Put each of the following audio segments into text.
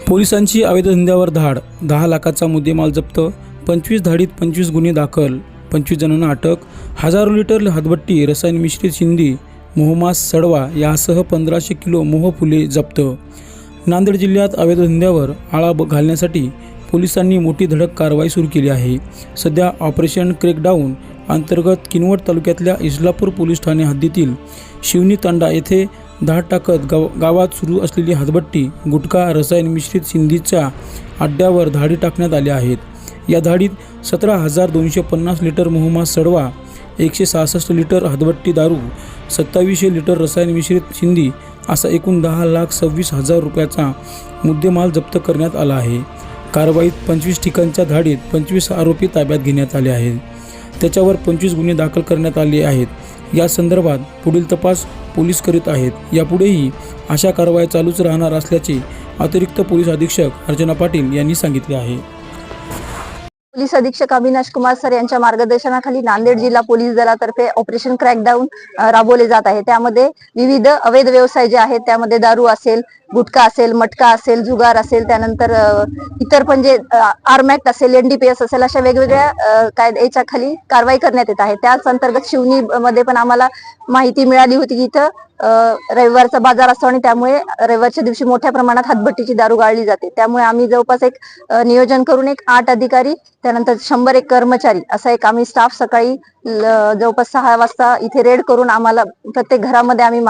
पोलिसांची अवैध धंद्यावर धाड, 10 लाखाचा मुद्देमाल जप्त, 25 धाडीत 25 गुन्हे दाखल, 25 जणांना अटक, हजारो लिटर हदबट्टी, रसायन मिश्रित शिंदी, मोहमास सडवा यासह 1500 किलो मोह फुले जप्त. नांदेड जिल्ह्यात अवैध धंद्यावर आळा घालण्यासाठी पोलिसांनी मोठी धडक कारवाई सुरू केली आहे. सध्या ऑपरेशन क्रॅकडाऊन अंतर्गत किनवट तालुक्यातल्या इस्लापूर पोलीस ठाणे हद्दीतील शिवनी तांडा येथे धाड टाकत गावात सुरू असलेली हदबट्टी, गुटखा, रसायन मिश्रित शिंदीच्या अड्ड्यावर धाडी टाकण्यात आल्या आहेत. या धाडीत 17,250 लिटर मोहमास सडवा, 166 लिटर हदबट्टी दारू, 2700 लिटर रसायन मिश्रित शिंदी असा एकूण 10,26,000 रुपयाचा मुद्देमाल जप्त करण्यात आला आहे. कारवाईत 25 ठिकाणच्या धाडीत 25 आरोपी ताब्यात घेण्यात आले आहेत. त्याच्यावर 25 गुन्हे दाखल करण्यात आले आहेत. या संदर्भात पुढील तपास पोलीस करीत आहेत. यापुढेही अशा कारवाई चालूच राहणार असल्याचे अतिरिक्त पोलीस अधीक्षक अर्चना पाटील यांनी सांगितले आहे. पोलीस अधीक्षक अविनाश कुमार सर यांच्या मार्गदर्शनाखाली नांदेड जिल्हा पोलीस दलातर्फे ऑपरेशन क्रॅकडाऊन राबवले जात आहे. त्यामध्ये विविध अवैध व्यवसाय जे आहेत, त्यामध्ये दारू असेल, गुटखा असेल, मटका असेल, जुगार असेल, त्यानंतर इतर पण जे आरमॅक्ट असेल, एनडीपीएस असेल, अशा वेगवेगळ्या कायद्याच्या खाली कारवाई करण्यात येत आहे. त्याच अंतर्गत शिवनी मध्ये पण आम्हाला माहिती मिळाली होती की इथं रविवारचा बाजार असतो आणि त्यामुळे रविवारच्या दिवशी मोठ्या प्रमाणात हदबट्टीची दारू गाळली जाते. त्यामुळे आम्ही जवळपास एक नियोजन करून 8 अधिकारी, त्यानंतर 100 कर्मचारी असा एक आम्ही स्टाफ सकाळी जवळपास 6 वाजता इथे रेड करून आम्हाला प्रत्येक घरामध्ये आम्ही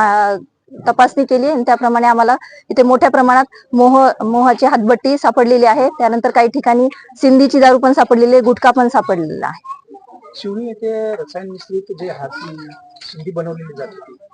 तपासणी केली आणि त्याप्रमाणे आम्हाला इथे मोठ्या प्रमाणात मोहाची हदबट्टी सापडलेली आहे. त्यानंतर काही ठिकाणी सिंधीची दारू पण सापडलेली आहे, गुटखा पण सापडलेला आहे. शिवनी येथे रसायन मिश्रित जे शिंदी बनवलेली जाते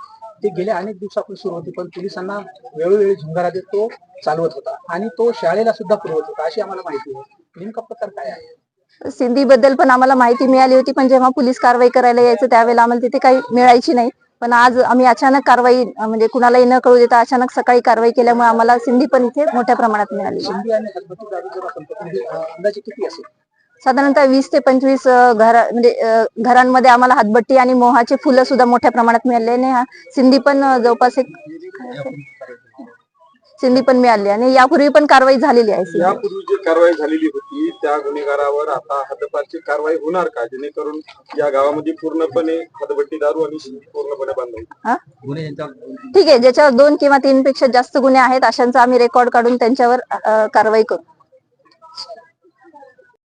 ते गेल्या अनेक दिवसापासून सुरू होती, पण पोलिसांना वेळोवेळी झुंगारा देत तो चालवत होता आणि तो शाळेला सुद्धा पुरवत होता अशी आम्हाला माहिती आहे. नेमका प्रकार काय आहे? सिंधी बद्दल पण आम्हाला माहिती मिळाली होती, पण जेव्हा पोलीस कारवाई करायला यायचं त्यावेळेला आम्हाला तिथे काही मिळायची नाही. पण आज आम्ही अचानक कारवाई म्हणजे कुणालाही न कळू देता अचानक सकाळी कारवाई केल्यामुळे आम्हाला सिंधी पण इथे मोठ्या प्रमाणात मिळाली. शिंदी आणि हदबट्टी दारू जर आपण अंदाजे किती असेल? साधारणतः 20 ते 25 घरांमध्ये आम्हाला हदबट्टी आणि मोहाचे फुलं सुद्धा मोठ्या प्रमाणात मिळाले आणि सिंधी पण जवळपास सिंधी पण मिळाली आणि यापूर्वी पण कारवाई झालेली आहे. यापूर्वी जी कारवाई झालेली होती त्या गुन्हेगारावर आता हद्दपारची कारवाई होणार का, जेणेकरून या गावामध्ये पूर्णपणे हदबट्टी दारू आणि शिंदी पूर्णपणे बंद होईल? ठीक आहे, ज्याच्यावर 2 किंवा 3 पेक्षा जास्त गुन्हे आहेत अशांचा आम्ही रेकॉर्ड काढून त्यांच्यावर कारवाई करू.